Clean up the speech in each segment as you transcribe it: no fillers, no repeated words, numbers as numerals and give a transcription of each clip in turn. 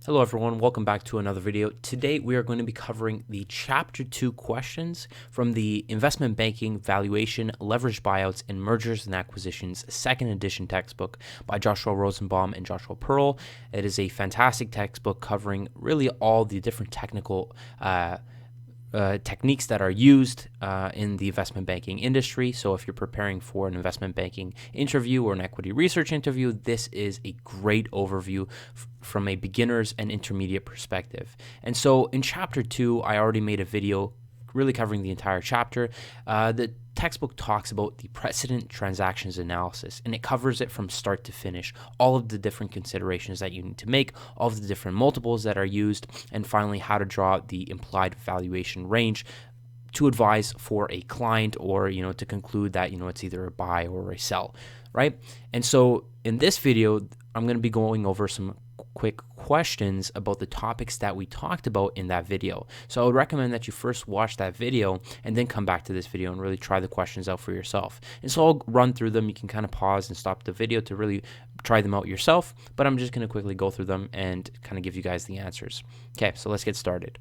Hello everyone, welcome back to another video. Today we are going to be covering the Chapter 2 questions from the Investment Banking, Valuation, Leveraged Buyouts, and Mergers and Acquisitions 2nd edition textbook by Joshua Rosenbaum and Joshua Pearl. It is a fantastic textbook covering really all the different technical techniques that are used in the investment banking industry. So if you're preparing for an investment banking interview or an equity research interview, this is a great overview from a beginner's and intermediate perspective. And so in Chapter 2, I already made a video really covering the entire chapter. The textbook talks about the precedent transactions analysis, and it covers it from start to finish, all of the different considerations that you need to make, all of the different multiples that are used, and finally how to draw the implied valuation range to advise for a client or, to conclude that, it's either a buy or a sell, right? And so in this video, I'm going to be going over some quick questions about the topics that we talked about in that video. So I would recommend that you first watch that video and then come back to this video and really try the questions out for yourself. And so I'll run through them. You can kind of pause and stop the video to really try them out yourself, but I'm just going to quickly go through them and kind of give you guys the answers. Okay, so let's get started.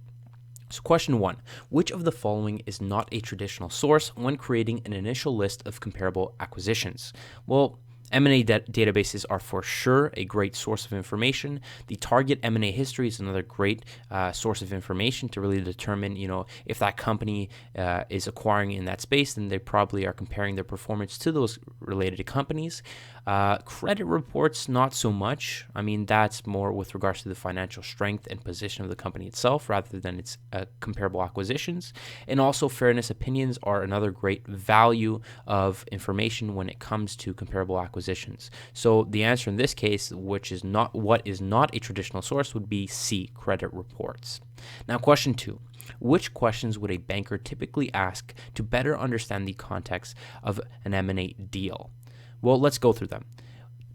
So question 1, which of the following is not a traditional source when creating an initial list of comparable acquisitions? Well, M&A databases are for sure a great source of information. The target M&A history is another great source of information to really determine, if that company is acquiring in that space, then they probably are comparing their performance to those related companies. Credit reports, not so much. I mean, that's more with regards to the financial strength and position of the company itself rather than its comparable acquisitions. And also fairness opinions are another great value of information when it comes to comparable acquisitions. So the answer in this case, what is not a traditional source, would be C, credit reports. Now, question 2. Which questions would a banker typically ask to better understand the context of an M&A deal? Well, let's go through them.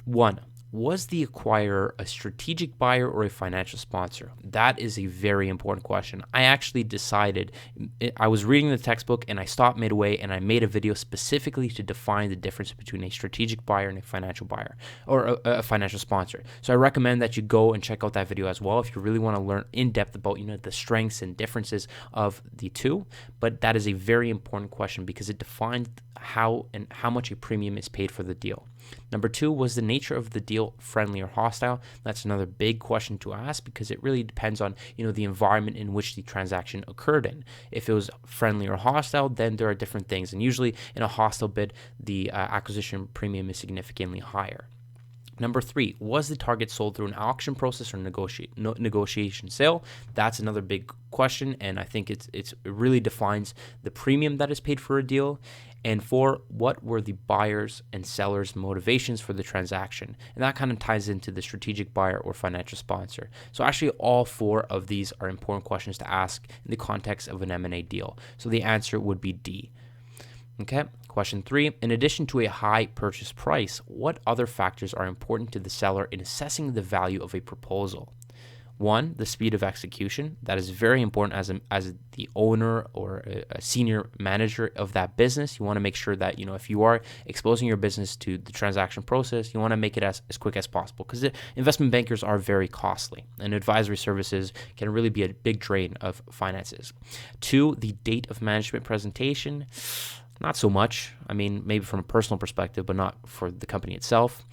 1. Was the acquirer a strategic buyer or a financial sponsor? That is a very important question. I actually decided, I was reading the textbook and I stopped midway and I made a video specifically to define the difference between a strategic buyer and a financial buyer or a financial sponsor. So I recommend that you go and check out that video as well if you really want to learn in depth about, the strengths and differences of the two. But that is a very important question because it defines how much a premium is paid for the deal. Number 2, was the nature of the deal friendly or hostile? That's another big question to ask because it really depends on, the environment in which the transaction occurred in. If it was friendly or hostile, then there are different things. And usually in a hostile bid, the acquisition premium is significantly higher. Number 3, was the target sold through an auction process or negotiation sale? That's another big question, and I think it really defines the premium that is paid for a deal. And 4, what were the buyers and sellers' motivations for the transaction? And that kind of ties into the strategic buyer or financial sponsor. So actually all 4 of these are important questions to ask in the context of an M&A deal. So the answer would be D. Okay, question 3. In addition to a high purchase price, what other factors are important to the seller in assessing the value of a proposal? 1, the speed of execution. That is very important as the owner or a senior manager of that business. You want to make sure that, if you are exposing your business to the transaction process, you want to make it as quick as possible because investment bankers are very costly and advisory services can really be a big drain of finances. 2, the date of management presentation. Not so much. I mean, maybe from a personal perspective, but not for the company itself.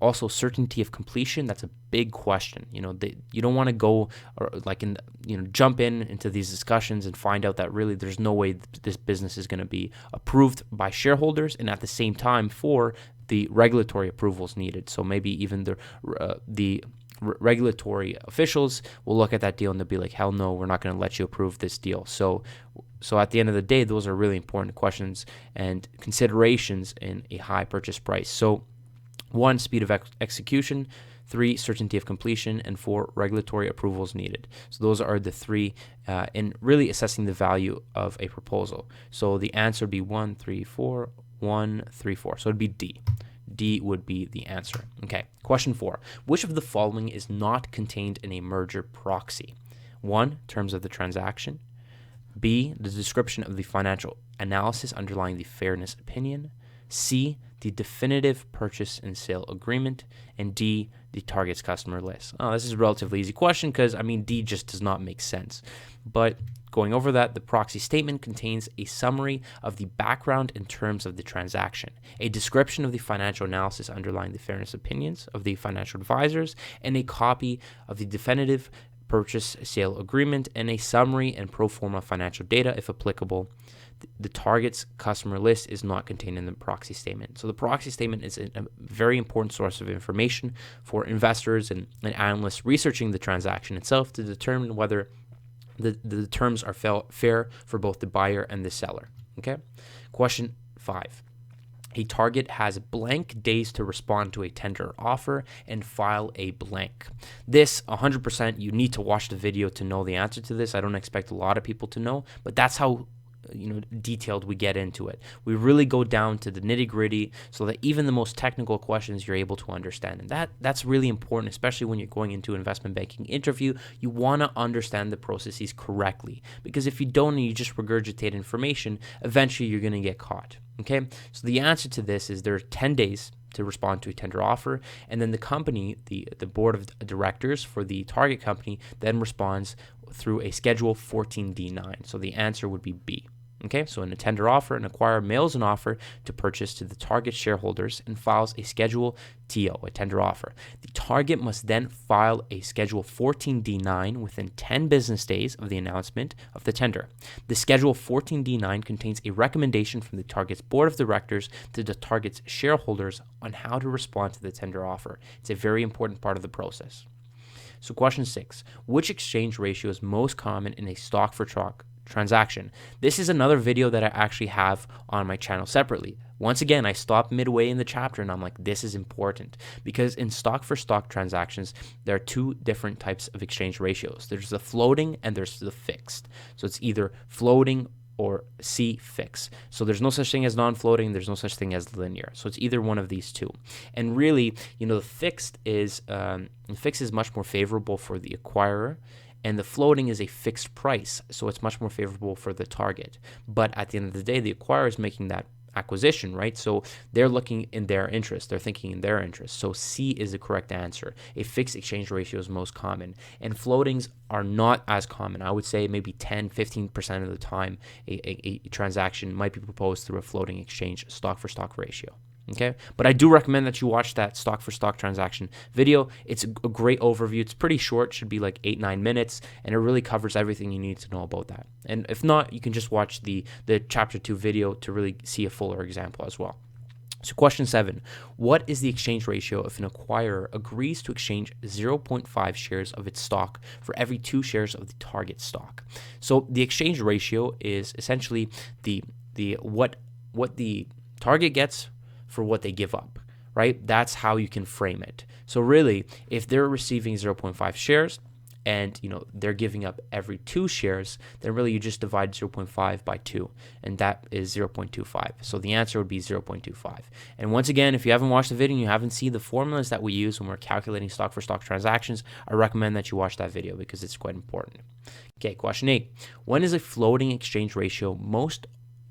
Also, certainty of completion, that's a big question. You don't want to go or jump into these discussions and find out that really there's no way this business is going to be approved by shareholders and at the same time for the regulatory approvals needed. So maybe even the regulatory officials will look at that deal and they'll be like, hell no, we're not going to let you approve this deal. So at the end of the day, those are really important questions and considerations in a high purchase price. So 1, speed of execution, 3, certainty of completion, and 4, regulatory approvals needed. So those are the 3 in really assessing the value of a proposal. So the answer would be 1, 3, 4, 1, 3, 4. So it'd be D. D would be the answer. Okay, question 4. Which of the following is not contained in a merger proxy? 1, terms of the transaction. B, the description of the financial analysis underlying the fairness opinion. C, the definitive purchase and sale agreement, and D, the target's customer list. Oh, this is a relatively easy question because, D just does not make sense. But going over that, the proxy statement contains a summary of the background in terms of the transaction, a description of the financial analysis underlying the fairness opinions of the financial advisors, and a copy of the definitive purchase sale agreement, and a summary and pro forma financial data if applicable. The target's customer list is not contained in the proxy statement. So the proxy statement is a very important source of information for investors and analysts researching the transaction itself to determine whether the terms are fair for both the buyer and the seller. Okay. Question 5. A target has blank days to respond to a tender offer and file a blank. This 100%, you need to watch the video to know the answer to this. I don't expect a lot of people to know, but that's how detailed we get into it. We really go down to the nitty-gritty so that even the most technical questions you're able to understand. And that's really important, especially when you're going into an investment banking interview. You want to understand the processes correctly, because if you don't and you just regurgitate information, eventually you're going to get caught. Okay, so the answer to this is there are 10 days to respond to a tender offer, and then the company, the board of directors for the target company, then responds through a Schedule 14D9. So the answer would be B. Okay, so in a tender offer, an acquirer mails an offer to purchase to the target shareholders and files a Schedule TO, a tender offer. The target must then file a Schedule 14D9 within 10 business days of the announcement of the tender. The Schedule 14D9 contains a recommendation from the target's board of directors to the target's shareholders on how to respond to the tender offer. It's a very important part of the process. So question 6, which exchange ratio is most common in a stock for stock transaction? This is another video that I actually have on my channel separately. Once again, I stopped midway in the chapter and I'm like, this is important, because in stock for stock transactions, there are two different types of exchange ratios. There's the floating and there's the fixed. So it's either floating or C, fixed. So there's no such thing as non-floating. There's no such thing as linear. So it's either one of these two. And really, the fixed is much more favorable for the acquirer, and the floating is a fixed price, so it's much more favorable for the target. But at the end of the day, the acquirer is making that acquisition, right? So they're looking in their interest. They're thinking in their interest. So C is the correct answer. A fixed exchange ratio is most common, and floatings are not as common. I would say maybe 10-15% of the time a transaction might be proposed through a floating exchange stock for stock ratio. Okay, but I do recommend that you watch that stock for stock transaction video. It's a great overview. It's pretty short, should be like 8-9 minutes, and it really covers everything you need to know about that. And if not, you can just watch the chapter 2 video to really see a fuller example as well. So question 7, what is the exchange ratio if an acquirer agrees to exchange 0.5 shares of its stock for every 2 shares of the target stock? So the exchange ratio is essentially what the target gets for what they give up, right? That's how you can frame it. So really, if they're receiving 0.5 shares and they're giving up every 2 shares, then really you just divide 0.5 by 2, and that is 0.25. So the answer would be 0.25. And once again, if you haven't watched the video and you haven't seen the formulas that we use when we're calculating stock for stock transactions, I recommend that you watch that video because it's quite important. Okay, question 8. When is a floating exchange ratio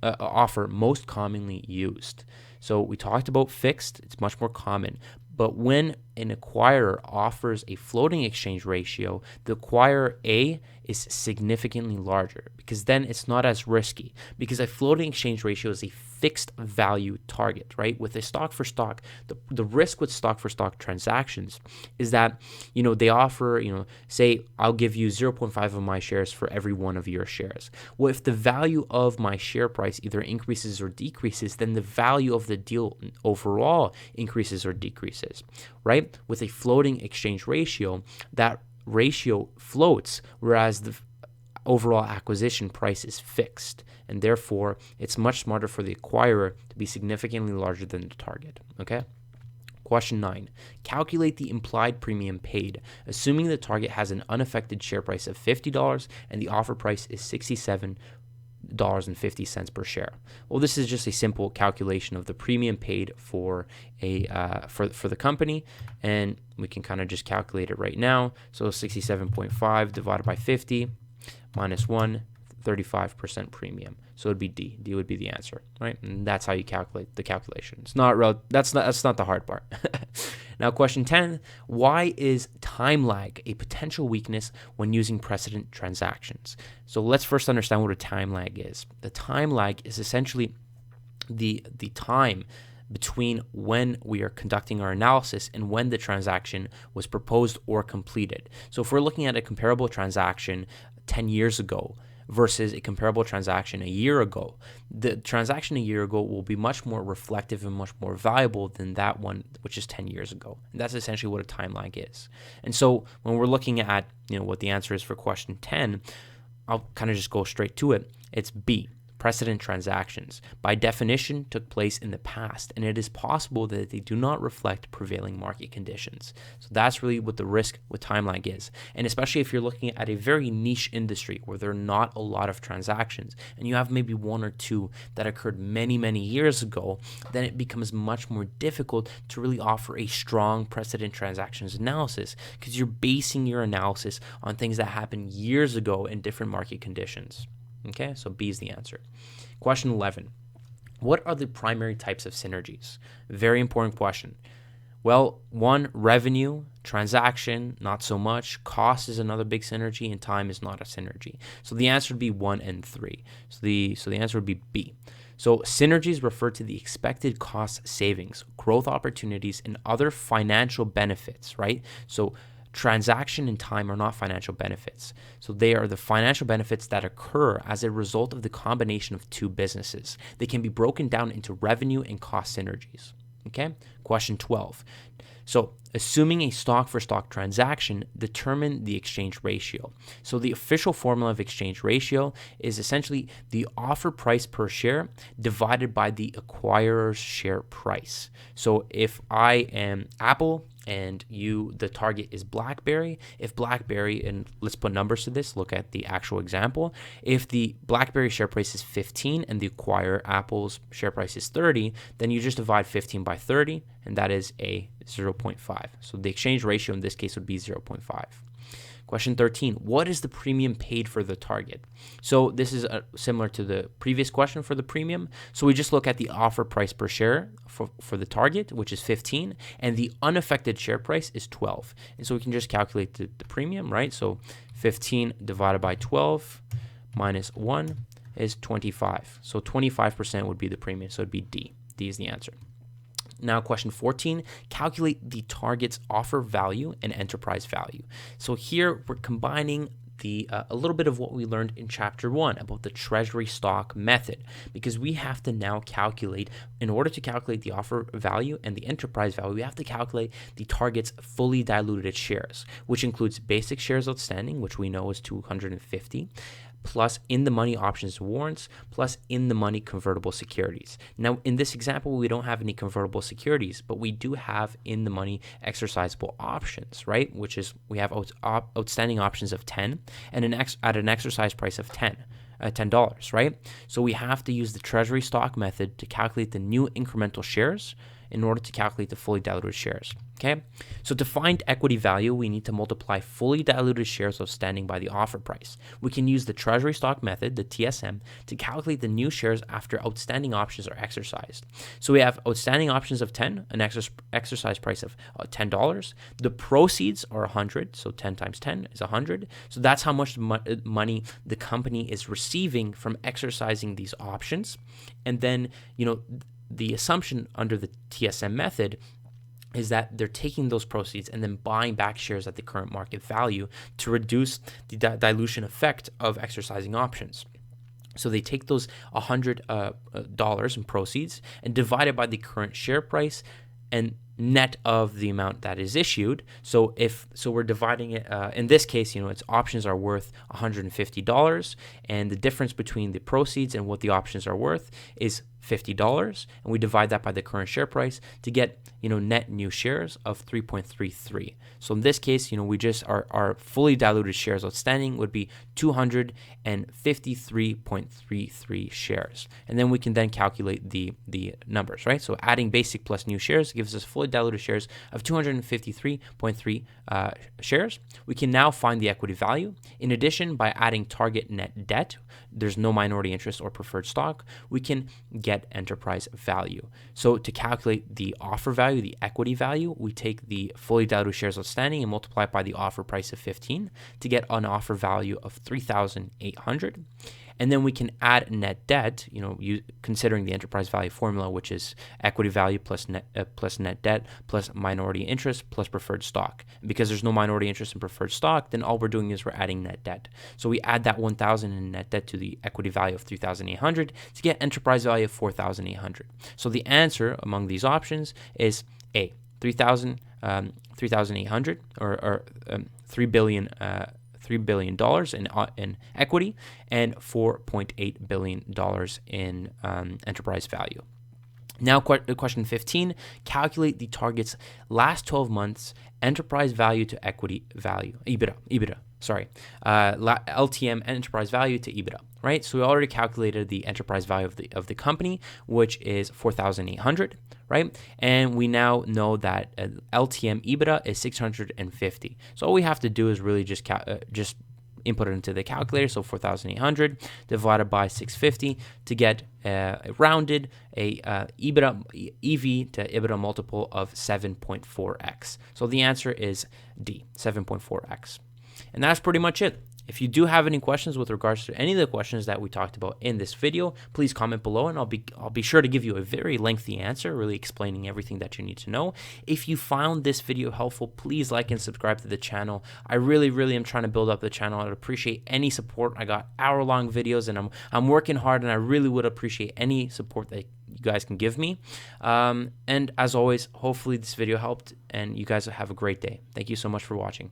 offer most commonly used? So we talked about fixed, it's much more common. But when an acquirer offers a floating exchange ratio, the acquirer A is significantly larger, because then it's not as risky, because a floating exchange ratio is a fixed value target, right? With a stock for stock, the risk with stock for stock transactions is that, they offer, say I'll give you 0.5 of my shares for every 1 of your shares. Well, if the value of my share price either increases or decreases, then the value of the deal overall increases or decreases, right? With a floating exchange ratio, that ratio floats, whereas the overall acquisition price is fixed, and therefore it's much smarter for the acquirer to be significantly larger than the target. Okay. Question 9. Calculate the implied premium paid, assuming the target has an unaffected share price of $50 and the offer price is $67.50 per share. Well, this is just a simple calculation of the premium paid for the company, and we can kind of just calculate it right now. So 67.5 divided by 50 minus 1, 35% premium. So it'd be D. D would be the answer, right? And that's how you calculate the calculation. That's not the hard part. Now, question 10, why is time lag a potential weakness when using precedent transactions? So let's first understand what a time lag is. The time lag is essentially the time between when we are conducting our analysis and when the transaction was proposed or completed. So if we're looking at a comparable transaction 10 years ago versus a comparable transaction a year ago, the transaction a year ago will be much more reflective and much more valuable than that one which is 10 years ago. And that's essentially what a time lag is. And so when we're looking at, what the answer is for question 10, I'll kind of just go straight to it. It's B. Precedent transactions, by definition, took place in the past, and it is possible that they do not reflect prevailing market conditions. So that's really what the risk with time lag is. And especially if you're looking at a very niche industry where there are not a lot of transactions, and you have maybe one or two that occurred many, many years ago, then it becomes much more difficult to really offer a strong precedent transactions analysis, because you're basing your analysis on things that happened years ago in different market conditions. Okay, so B is the answer. Question 11. What are the primary types of synergies? Very important question. Well, one, revenue, transaction, not so much. Cost is another big synergy, and time is not a synergy. So the answer would be 1 and 3. So the answer would be B. So synergies refer to the expected cost savings, growth opportunities, and other financial benefits, right? So transaction and time are not financial benefits. So they are the financial benefits that occur as a result of the combination of two businesses. They can be broken down into revenue and cost synergies. Okay? Question 12. So assuming a stock-for-stock transaction, determine the exchange ratio. So the official formula of exchange ratio is essentially the offer price per share divided by the acquirer's share price. So if I am Apple and the target is BlackBerry, if BlackBerry, and let's put numbers to this, look at the actual example. If the BlackBerry share price is 15 and the acquirer Apple's share price is 30, then you just divide 15 by 30, and that is a 0.5. So the exchange ratio in this case would be 0.5. Question 13, what is the premium paid for the target? So this is similar to the previous question for the premium. So we just look at the offer price per share for the target, which is 15, and the unaffected share price is 12. And so we can just calculate the premium, right? So 15 divided by 12 minus 1 is 25. So 25% would be the premium, so it'd be D. D is the answer. Now, question 14, calculate the target's offer value and enterprise value. So here we're combining a little bit of what we learned in chapter 1 about the Treasury stock method, because we have to now calculate, in order to calculate the offer value and the enterprise value, we have to calculate the target's fully diluted shares, which includes basic shares outstanding, which we know is 250, plus in-the-money options warrants, plus in-the-money convertible securities. Now, in this example, we don't have any convertible securities, but we do have in-the-money exercisable options, right? Which is, we have outstanding options of 10 and at an exercise price of $10, right? So we have to use the Treasury stock method to calculate the new incremental shares in order to calculate the fully diluted shares. Okay, so to find equity value, we need to multiply fully diluted shares outstanding by the offer price. We can use the Treasury stock method, the TSM, to calculate the new shares after outstanding options are exercised. So we have outstanding options of 10, an exercise price of $10. The proceeds are 100, so 10 times 10 is 100. So that's how much money the company is receiving from exercising these options. And then, the assumption under the TSM method is that they're taking those proceeds and then buying back shares at the current market value to reduce the dilution effect of exercising options. So they take those $100 in proceeds and divide it by the current share price and net of the amount that is issued. So we're dividing it, in this case, its options are worth $150, and the difference between the proceeds and what the options are worth is $50, and we divide that by the current share price to get, net new shares of 3.33. So in this case, we just our fully diluted shares outstanding would be 253.33 shares. And then we can then calculate the numbers, right? So adding basic plus new shares gives us fully diluted shares of 253.3 shares. We can now find the equity value. In addition, by adding target net debt, there's no minority interest or preferred stock, we can get enterprise value. So to calculate the offer value, the equity value, we take the fully diluted shares outstanding and multiply it by the offer price of 15 to get an offer value of 3,800. And then we can add net debt, considering the enterprise value formula, which is equity value plus net debt plus minority interest plus preferred stock. And because there's no minority interest in preferred stock, then all we're doing is we're adding net debt. So we add that 1,000 in net debt to the equity value of 3,800 to get enterprise value of 4,800. So the answer among these options is A, 3,800 or $3 billion. $3 billion in equity and $4.8 billion in enterprise value. Now, question 15, calculate the target's last 12 months enterprise value to equity value, EBITDA, LTM enterprise value to EBITDA, right? So we already calculated the enterprise value of the company, which is 4,800, right? And we now know that LTM EBITDA is 650. So all we have to do is really just input it into the calculator. So 4,800 divided by 650 to get rounded EBITDA EV to EBITDA multiple of 7.4x. So the answer is D, 7.4x. And that's pretty much it. If you do have any questions with regards to any of the questions that we talked about in this video, please comment below and I'll be sure to give you a very lengthy answer, really explaining everything that you need to know. If you found this video helpful, please like and subscribe to the channel. I really, really am trying to build up the channel. I'd appreciate any support. I got hour-long videos and I'm working hard, and I really would appreciate any support that you guys can give me. And as always, hopefully this video helped and you guys have a great day. Thank you so much for watching.